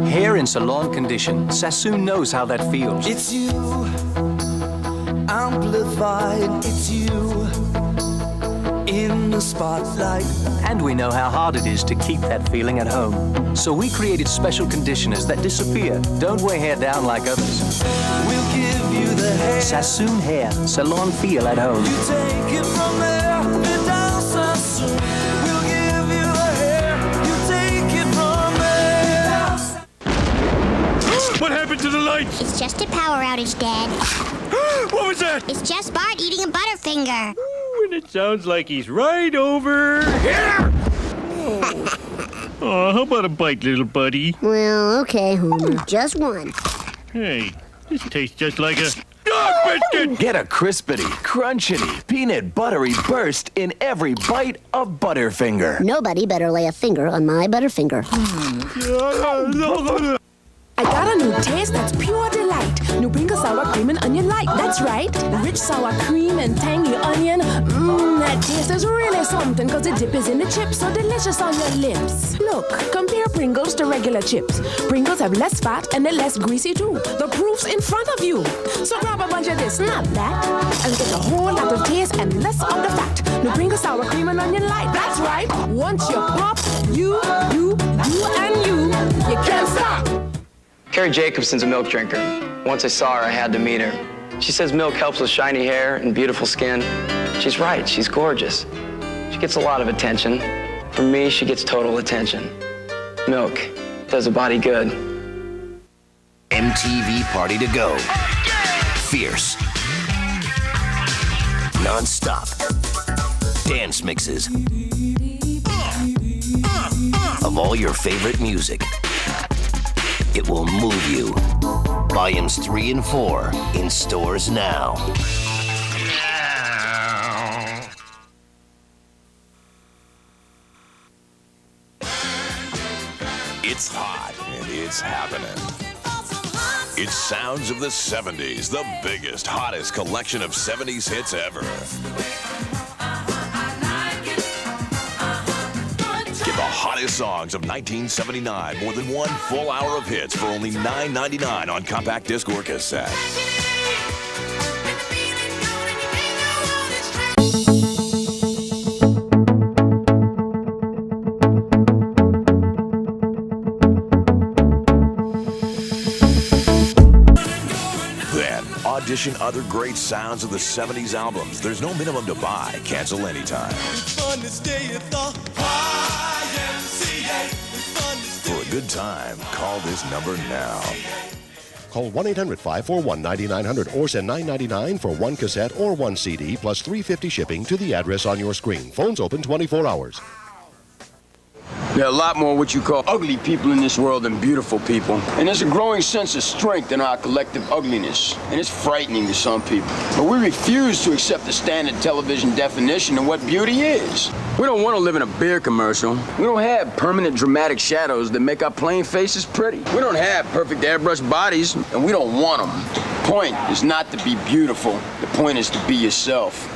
Hair in salon condition, Sassoon knows how that feels. It's you, amplified, it's you, in the spotlight. And we know how hard it is to keep that feeling at home. So we created special conditioners that disappear, don't weigh hair down like others. We'll give you the hair. Sassoon Hair, salon feel at home. You take it from there, and down Sassoon. We'll give you the hair. You take it from there. What happened to the lights? It's just a power outage, Dad. What was that? It's just Bart eating a Butterfinger. Ooh, and it sounds like he's right over here. Oh, how about a bite, little buddy? Well, okay, Homer. Just one. Hey, this tastes just like a dog biscuit. Get a crispity, crunchity, peanut buttery burst in every bite of Butterfinger. Nobody better lay a finger on my Butterfinger. I got a new taste that's pure delight. New Pringles sour cream and onion light. That's right. Rich sour cream and tangy onion. Mmm, that taste is really something, cause the dip is in the chips, so delicious on your lips. Look, compare Pringles to regular chips. Pringles have less fat and they're less greasy too. The proof's in front of you. So grab a bunch of this, not that, and get a whole lot of taste and less of the fat. New Pringles sour cream and onion light. That's right. Once you pop, you, and you can't stop. Carrie Jacobson's a milk drinker. Once I saw her, I had to meet her. She says milk helps with shiny hair and beautiful skin. She's right, she's gorgeous. She gets a lot of attention. For me, she gets total attention. Milk does a body good. MTV Party to Go. Fierce. Non-stop. Dance mixes. Of all your favorite music. It will move you. Volumes 3 and 4 in stores now. It's hot and it's happening. It's sounds of the 70s, the biggest, hottest collection of 70s hits ever. Get the hottest songs of 1979, more than 1 full hour of hits for only $9.99 on compact disc or cassette. Then, audition other great sounds of the 70s albums. There's no minimum to buy. Cancel anytime. For a good time, call this number now. Call 1-800-541-9900 or send $9.99 for 1 cassette or 1 CD plus $3.50 shipping to the address on your screen. Phones open 24 hours. There are a lot more what you call ugly people in this world than beautiful people. And there's a growing sense of strength in our collective ugliness. And it's frightening to some people. But we refuse to accept the standard television definition of what beauty is. We don't want to live in a beer commercial. We don't have permanent dramatic shadows that make our plain faces pretty. We don't have perfect airbrushed bodies, and we don't want them. The point is not to be beautiful. The point is to be yourself.